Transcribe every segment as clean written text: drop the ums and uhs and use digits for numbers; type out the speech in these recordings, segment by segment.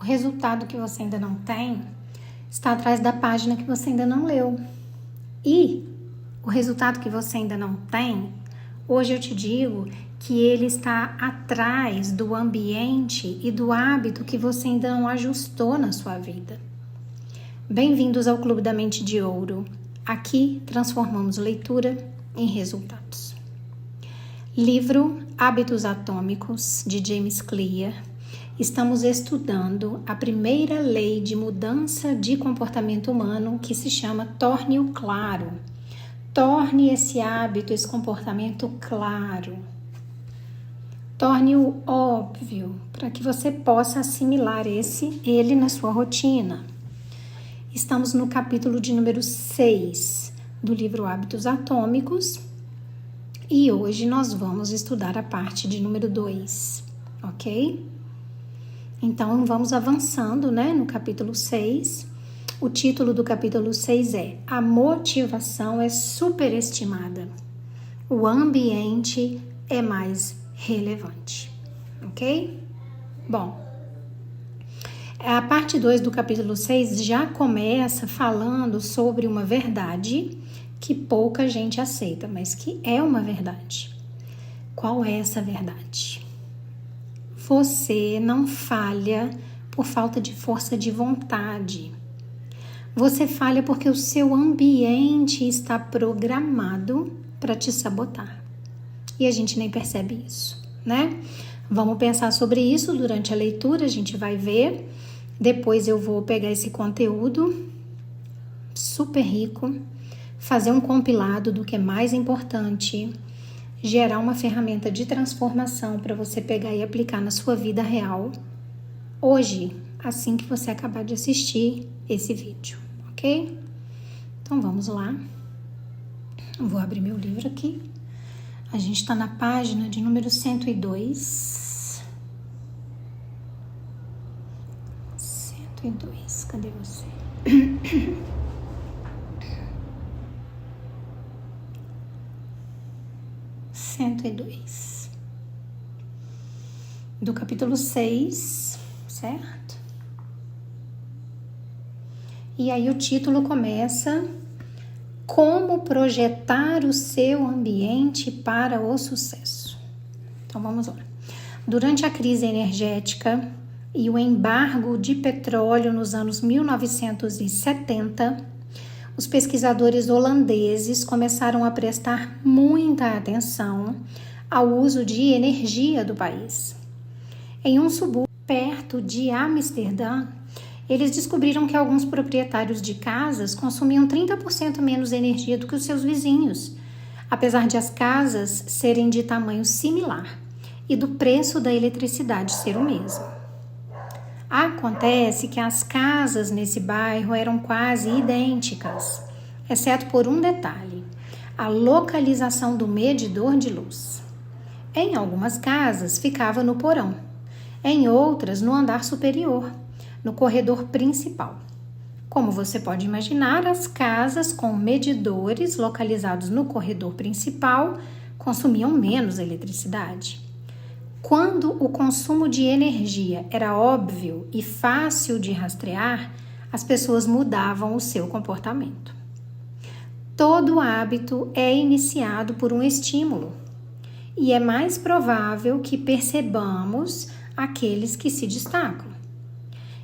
resultado que você ainda não tem está atrás da página que você ainda não leu. E o resultado que você ainda não tem, hoje eu te digo que ele está atrás do ambiente e do hábito que você ainda não ajustou na sua vida. Bem-vindos ao Clube da Mente de Ouro. Aqui transformamos leitura em resultados. Livro Hábitos Atômicos, de James Clear. Estamos estudando a primeira lei de mudança de comportamento humano, que se chama Torne-o Claro. Torne esse hábito, esse comportamento claro. Torne-o óbvio, para que você possa assimilar ele na sua rotina. Estamos no capítulo de número 6 do livro Hábitos Atômicos e hoje nós vamos estudar a parte de número 2, ok? Então vamos avançando, no capítulo 6. O título do capítulo 6 é A Motivação é Superestimada. O ambiente é mais relevante, ok? Bom, a parte 2 do capítulo 6 já começa falando sobre uma verdade que pouca gente aceita, mas que é uma verdade. Qual é essa verdade? Você não falha por falta de força de vontade. Você falha porque o seu ambiente está programado para te sabotar. E a gente nem percebe isso, Vamos pensar sobre isso durante a leitura, a gente vai ver. Depois eu vou pegar esse conteúdo super rico, fazer um compilado do que é mais importante, gerar uma ferramenta de transformação para você pegar e aplicar na sua vida real, hoje, assim que você acabar de assistir esse vídeo, ok? Então vamos lá. Eu vou abrir meu livro aqui. A gente está na página de número 102. 102, cadê você? Do capítulo 6, certo? E aí o título começa: Como projetar o seu ambiente para o sucesso. Então vamos lá. Durante a crise energética e o embargo de petróleo nos anos 1970, os pesquisadores holandeses começaram a prestar muita atenção ao uso de energia do país. Em um subúrbio perto de Amsterdã, eles descobriram que alguns proprietários de casas consumiam 30% menos energia do que os seus vizinhos, apesar de as casas serem de tamanho similar e do preço da eletricidade ser o mesmo. Acontece que as casas nesse bairro eram quase idênticas, exceto por um detalhe: a localização do medidor de luz. Em algumas casas ficava no porão, em outras no andar superior, no corredor principal. Como você pode imaginar, as casas com medidores localizados no corredor principal consumiam menos eletricidade. Quando o consumo de energia era óbvio e fácil de rastrear, as pessoas mudavam o seu comportamento. Todo hábito é iniciado por um estímulo, e é mais provável que percebamos aqueles que se destacam.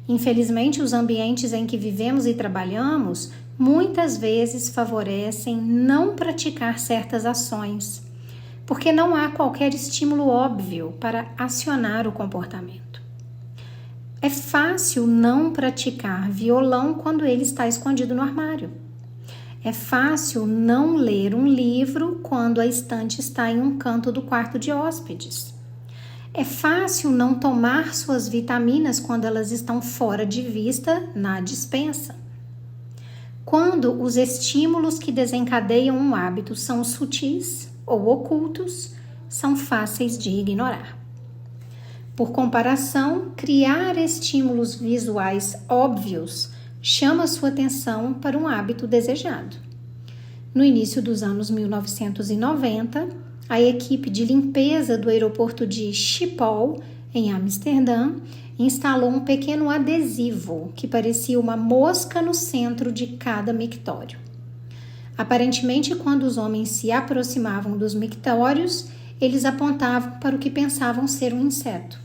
Infelizmente, os ambientes em que vivemos e trabalhamos muitas vezes favorecem não praticar certas ações, porque não há qualquer estímulo óbvio para acionar o comportamento. É fácil não praticar violão quando ele está escondido no armário. É fácil não ler um livro quando a estante está em um canto do quarto de hóspedes. É fácil não tomar suas vitaminas quando elas estão fora de vista na despensa. Quando os estímulos que desencadeiam um hábito são sutis ou ocultos, são fáceis de ignorar. Por comparação, criar estímulos visuais óbvios chama sua atenção para um hábito desejado. No início dos anos 1990, a equipe de limpeza do aeroporto de Schiphol, em Amsterdã, instalou um pequeno adesivo que parecia uma mosca no centro de cada mictório. Aparentemente, quando os homens se aproximavam dos mictórios, eles apontavam para o que pensavam ser um inseto.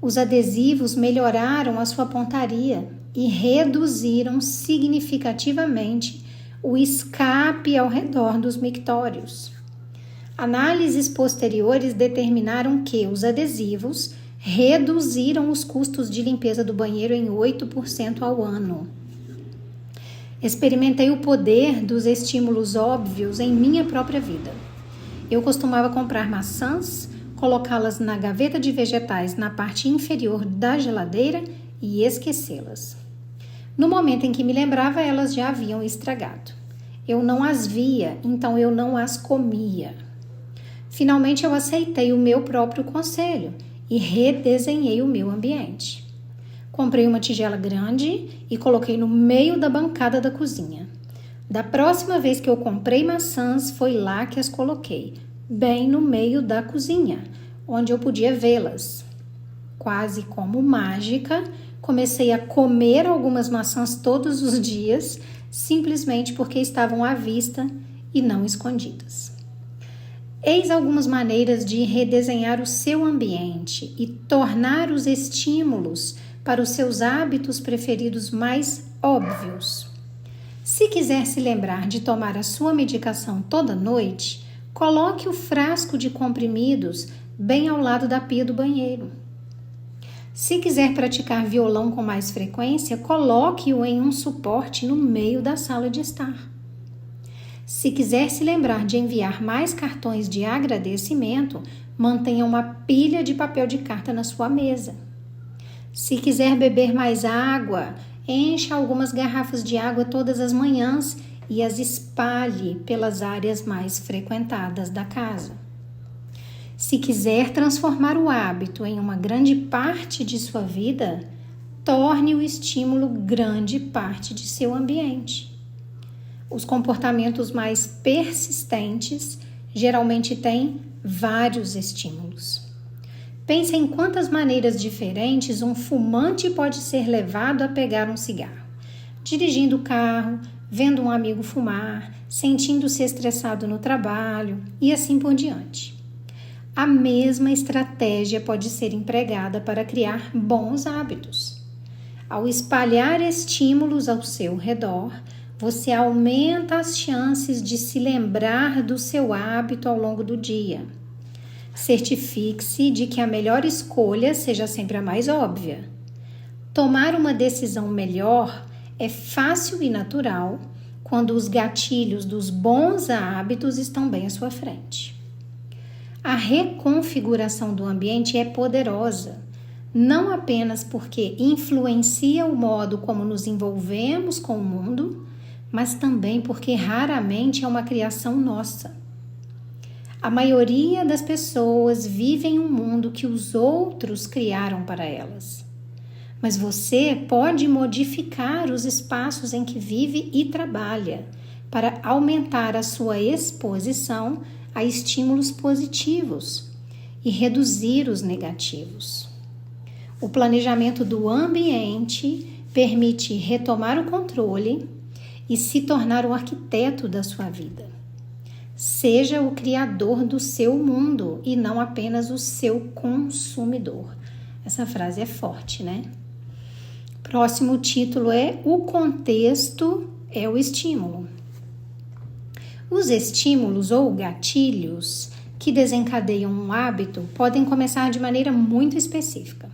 Os adesivos melhoraram a sua pontaria e reduziram significativamente o escape ao redor dos mictórios. Análises posteriores determinaram que os adesivos reduziram os custos de limpeza do banheiro em 8% ao ano. Experimentei o poder dos estímulos óbvios em minha própria vida. Eu costumava comprar maçãs, colocá-las na gaveta de vegetais na parte inferior da geladeira e esquecê-las. No momento em que me lembrava, elas já haviam estragado. Eu não as via, então eu não as comia. Finalmente eu aceitei o meu próprio conselho e redesenhei o meu ambiente. Comprei uma tigela grande e coloquei no meio da bancada da cozinha. Da próxima vez que eu comprei maçãs, foi lá que as coloquei, bem no meio da cozinha, onde eu podia vê-las. Quase como mágica, comecei a comer algumas maçãs todos os dias, simplesmente porque estavam à vista e não escondidas. Eis algumas maneiras de redesenhar o seu ambiente e tornar os estímulos para os seus hábitos preferidos mais óbvios. Se quiser se lembrar de tomar a sua medicação toda noite, coloque o frasco de comprimidos bem ao lado da pia do banheiro. Se quiser praticar violão com mais frequência, coloque-o em um suporte no meio da sala de estar. Se quiser se lembrar de enviar mais cartões de agradecimento, mantenha uma pilha de papel de carta na sua mesa. Se quiser beber mais água, encha algumas garrafas de água todas as manhãs e as espalhe pelas áreas mais frequentadas da casa. Se quiser transformar o hábito em uma grande parte de sua vida, torne o estímulo grande parte de seu ambiente. Os comportamentos mais persistentes geralmente têm vários estímulos. Pense em quantas maneiras diferentes um fumante pode ser levado a pegar um cigarro. Dirigindo o carro, vendo um amigo fumar, sentindo-se estressado no trabalho e assim por diante. A mesma estratégia pode ser empregada para criar bons hábitos. Ao espalhar estímulos ao seu redor, você aumenta as chances de se lembrar do seu hábito ao longo do dia. Certifique-se de que a melhor escolha seja sempre a mais óbvia. Tomar uma decisão melhor é fácil e natural quando os gatilhos dos bons hábitos estão bem à sua frente. A reconfiguração do ambiente é poderosa, não apenas porque influencia o modo como nos envolvemos com o mundo, mas também porque raramente é uma criação nossa. A maioria das pessoas vive em um mundo que os outros criaram para elas. Mas você pode modificar os espaços em que vive e trabalha para aumentar a sua exposição a estímulos positivos e reduzir os negativos. O planejamento do ambiente permite retomar o controle e se tornar o arquiteto da sua vida. Seja o criador do seu mundo e não apenas o seu consumidor. Essa frase é forte, né? Próximo título é O contexto é o estímulo. Os estímulos ou gatilhos que desencadeiam um hábito podem começar de maneira muito específica.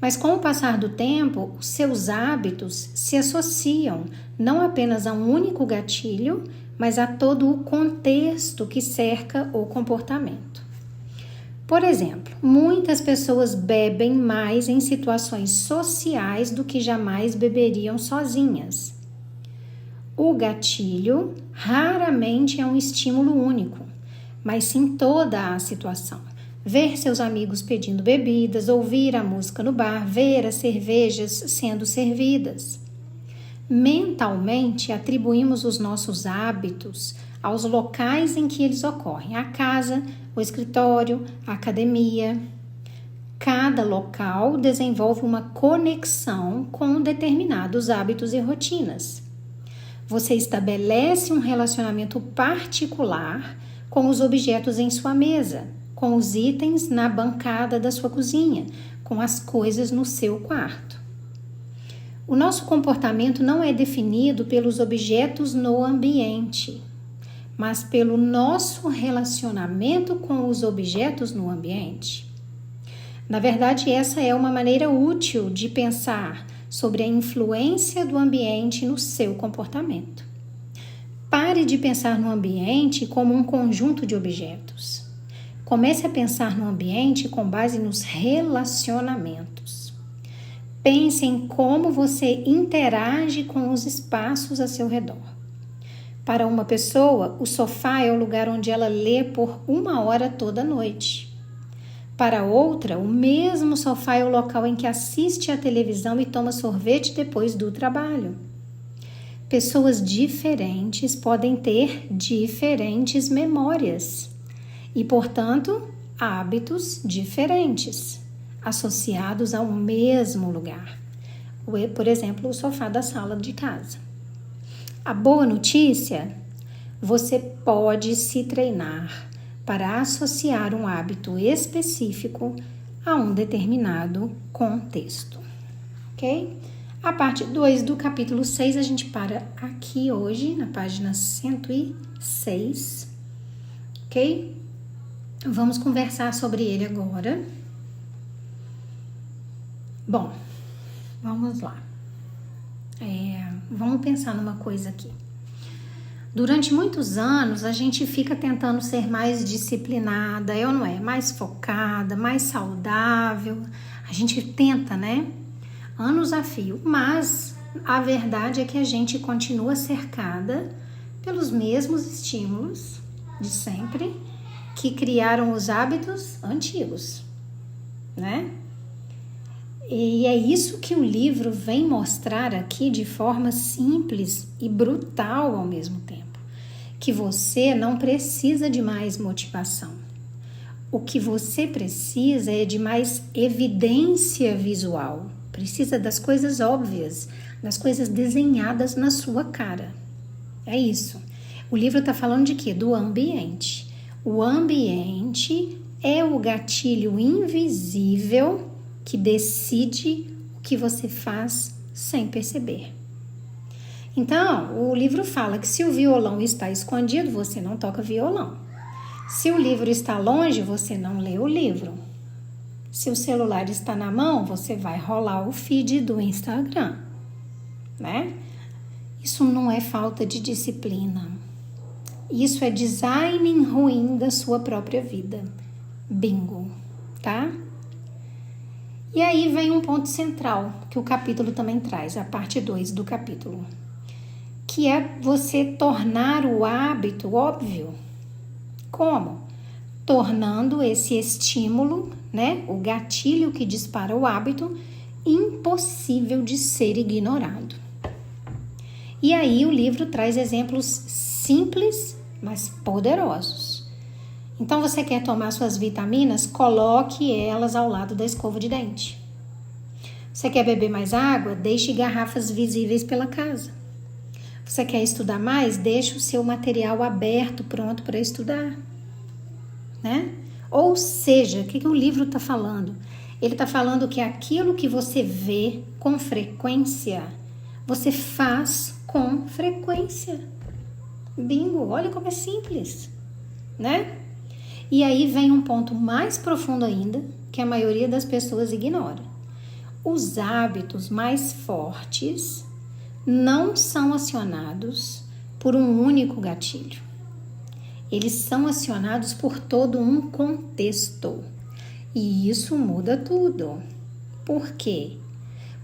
Mas com o passar do tempo, os seus hábitos se associam não apenas a um único gatilho, mas a todo o contexto que cerca o comportamento. Por exemplo, muitas pessoas bebem mais em situações sociais do que jamais beberiam sozinhas. O gatilho raramente é um estímulo único, mas sim toda a situação. Ver seus amigos pedindo bebidas, ouvir a música no bar, ver as cervejas sendo servidas. Mentalmente, atribuímos os nossos hábitos aos locais em que eles ocorrem, a casa, o escritório, a academia. Cada local desenvolve uma conexão com determinados hábitos e rotinas. Você estabelece um relacionamento particular com os objetos em sua mesa, com os itens na bancada da sua cozinha, com as coisas no seu quarto. O nosso comportamento não é definido pelos objetos no ambiente, mas pelo nosso relacionamento com os objetos no ambiente. Na verdade, essa é uma maneira útil de pensar sobre a influência do ambiente no seu comportamento. Pare de pensar no ambiente como um conjunto de objetos. Comece a pensar no ambiente com base nos relacionamentos. Pense em como você interage com os espaços a seu redor. Para uma pessoa, o sofá é o lugar onde ela lê por 1 hora toda noite. Para outra, o mesmo sofá é o local em que assiste à televisão e toma sorvete depois do trabalho. Pessoas diferentes podem ter diferentes memórias e, portanto, hábitos diferentes, associados ao mesmo lugar. Por exemplo, o sofá da sala de casa. A boa notícia: você pode se treinar para associar um hábito específico a um determinado contexto, ok? A parte 2 do capítulo 6 a gente para aqui hoje, na página 106, ok? Vamos conversar sobre ele agora. Bom, vamos lá. Vamos pensar numa coisa aqui. Durante muitos anos, a gente fica tentando ser mais disciplinada, ou não é? Mais focada, mais saudável. A gente tenta, né? Anos a fio. Mas a verdade é que a gente continua cercada pelos mesmos estímulos de sempre que criaram os hábitos antigos, né? E é isso que o livro vem mostrar aqui de forma simples e brutal ao mesmo tempo. Que você não precisa de mais motivação. O que você precisa é de mais evidência visual. Precisa das coisas óbvias, das coisas desenhadas na sua cara. É isso. O livro está falando de quê? Do ambiente. O ambiente é o gatilho invisível que decide o que você faz sem perceber. Então, o livro fala que se o violão está escondido, você não toca violão. Se o livro está longe, você não lê o livro. Se o celular está na mão, você vai rolar o feed do Instagram, né? Isso não é falta de disciplina. Isso é design ruim da sua própria vida. Bingo, tá? E aí vem um ponto central que o capítulo também traz, a parte 2 do capítulo, que é você tornar o hábito óbvio. Como? Tornando esse estímulo, né, o gatilho que dispara o hábito, impossível de ser ignorado. E aí o livro traz exemplos simples, mas poderosos. Então, você quer tomar suas vitaminas? Coloque elas ao lado da escova de dente. Você quer beber mais água? Deixe garrafas visíveis pela casa. Você quer estudar mais? Deixe o seu material aberto, pronto para estudar, né? Ou seja, o que o livro está falando? Ele está falando que aquilo que você vê com frequência, você faz com frequência. Bingo, olha como é simples, né? E aí vem um ponto mais profundo ainda, que a maioria das pessoas ignora. Os hábitos mais fortes não são acionados por um único gatilho. Eles são acionados por todo um contexto. E isso muda tudo. Por quê?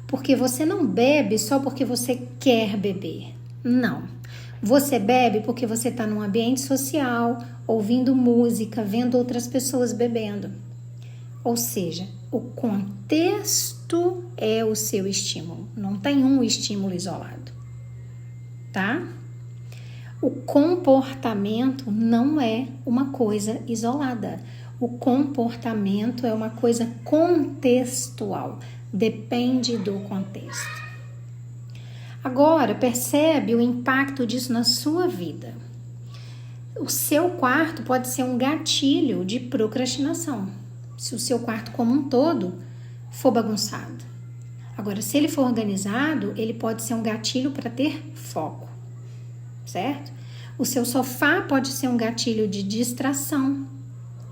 Porque você não bebe só porque você quer beber. Não. Você bebe porque você está num ambiente social, ouvindo música, vendo outras pessoas bebendo. Ou seja, o contexto é o seu estímulo. Não tem um estímulo isolado, tá? O comportamento não é uma coisa isolada. O comportamento é uma coisa contextual, depende do contexto. Agora, percebe o impacto disso na sua vida. O seu quarto pode ser um gatilho de procrastinação, se o seu quarto como um todo for bagunçado. Agora, se ele for organizado, ele pode ser um gatilho para ter foco, certo? O seu sofá pode ser um gatilho de distração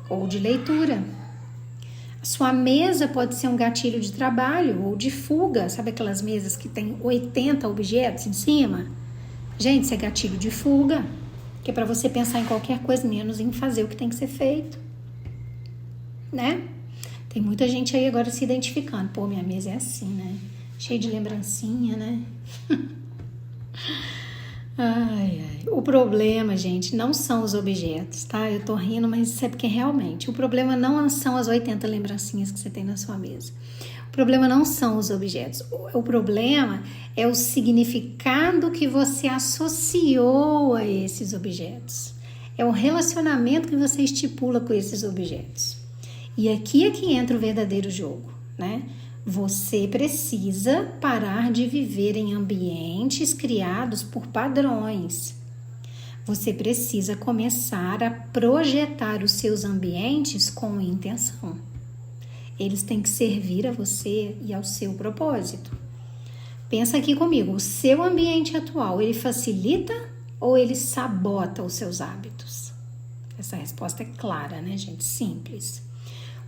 ou de leitura. A sua mesa pode ser um gatilho de trabalho ou de fuga. Sabe aquelas mesas que tem 80 objetos em cima? Gente, isso é gatilho de fuga, que é para você pensar em qualquer coisa menos em fazer o que tem que ser feito, né? Tem muita gente aí agora se identificando. Pô, minha mesa é assim, né? Cheia de lembrancinha, né? Ai. O problema, gente, não são os objetos, tá? Eu tô rindo, mas isso é porque realmente o problema não são as 80 lembrancinhas que você tem na sua mesa. O problema não são os objetos. O problema é o significado que você associou a esses objetos. É o relacionamento que você estipula com esses objetos. E aqui é que entra o verdadeiro jogo, né? Você precisa parar de viver em ambientes criados por padrões. Você precisa começar a projetar os seus ambientes com intenção. Eles têm que servir a você e ao seu propósito. Pensa aqui comigo, o seu ambiente atual, ele facilita ou ele sabota os seus hábitos? Essa resposta é clara, né, gente? Simples.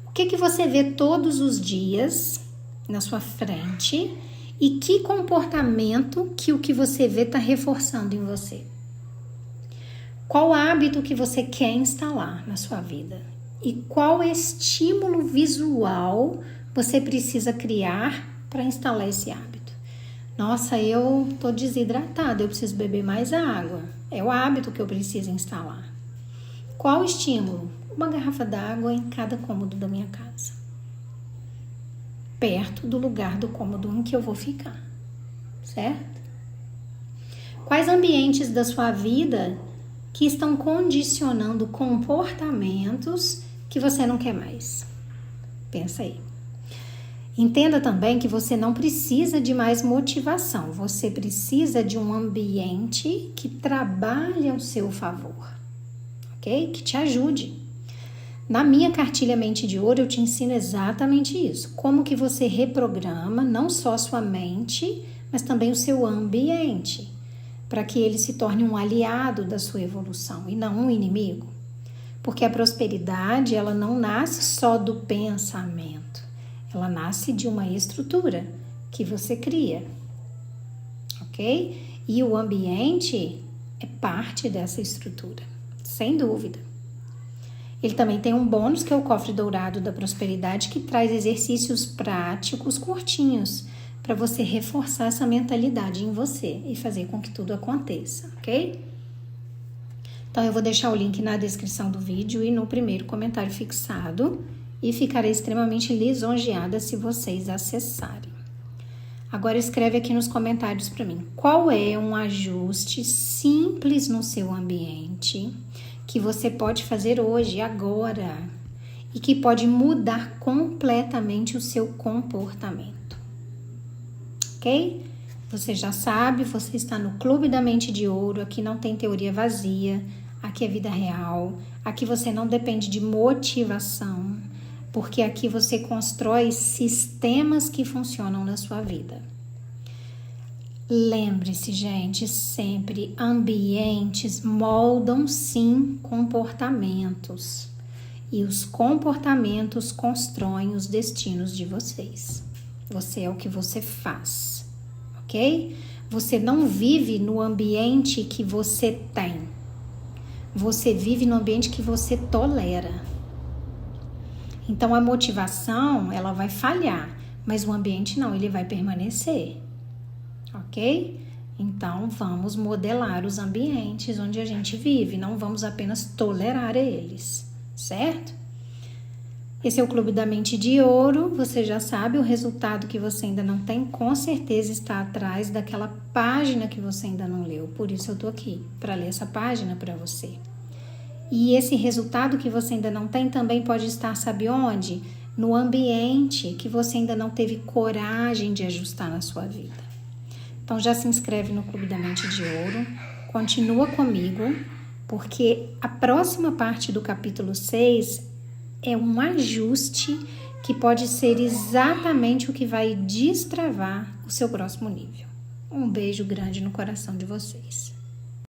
O que você vê todos os dias na sua frente e que comportamento que o que você vê está reforçando em você? Qual hábito que você quer instalar na sua vida? E qual estímulo visual você precisa criar para instalar esse hábito? Nossa, eu tô desidratada, eu preciso beber mais água. É o hábito que eu preciso instalar. Qual estímulo? Uma garrafa d'água em cada cômodo da minha casa, perto do lugar do cômodo em que eu vou ficar, certo? Quais ambientes da sua vida que estão condicionando comportamentos que você não quer mais? Pensa aí. Entenda também que você não precisa de mais motivação, você precisa de um ambiente que trabalhe ao seu favor, ok? Que te ajude. Na minha cartilha Mente de Ouro, eu te ensino exatamente isso. Como que você reprograma não só a sua mente, mas também o seu ambiente, para que ele se torne um aliado da sua evolução e não um inimigo. Porque a prosperidade, ela não nasce só do pensamento. Ela nasce de uma estrutura que você cria, ok? E o ambiente é parte dessa estrutura, sem dúvida. Ele também tem um bônus, que é o cofre dourado da prosperidade, que traz exercícios práticos curtinhos para você reforçar essa mentalidade em você e fazer com que tudo aconteça, ok? Então, eu vou deixar o link na descrição do vídeo e no primeiro comentário fixado e ficarei extremamente lisonjeada se vocês acessarem. Agora, escreve aqui nos comentários para mim, qual é um ajuste simples no seu ambiente que você pode fazer hoje, agora, e que pode mudar completamente o seu comportamento, ok? Você já sabe, você está no Clube da Mente de Ouro, aqui não tem teoria vazia, aqui é vida real, aqui você não depende de motivação, porque aqui você constrói sistemas que funcionam na sua vida. Lembre-se, gente, sempre, ambientes moldam sim comportamentos e os comportamentos constroem os destinos de vocês. Você é o que você faz, ok? Você não vive no ambiente que você tem, você vive no ambiente que você tolera. Então a motivação, ela vai falhar, mas o ambiente não, ele vai permanecer. Ok? Então, vamos modelar os ambientes onde a gente vive, não vamos apenas tolerar eles, certo? Esse é o Clube da Mente de Ouro, você já sabe, o resultado que você ainda não tem, com certeza está atrás daquela página que você ainda não leu, por isso eu tô aqui, para ler essa página para você. E esse resultado que você ainda não tem também pode estar, sabe onde? No ambiente que você ainda não teve coragem de ajustar na sua vida. Então já se inscreve no Clube da Mente de Ouro, continua comigo, porque a próxima parte do capítulo 6 é um ajuste que pode ser exatamente o que vai destravar o seu próximo nível. Um beijo grande no coração de vocês.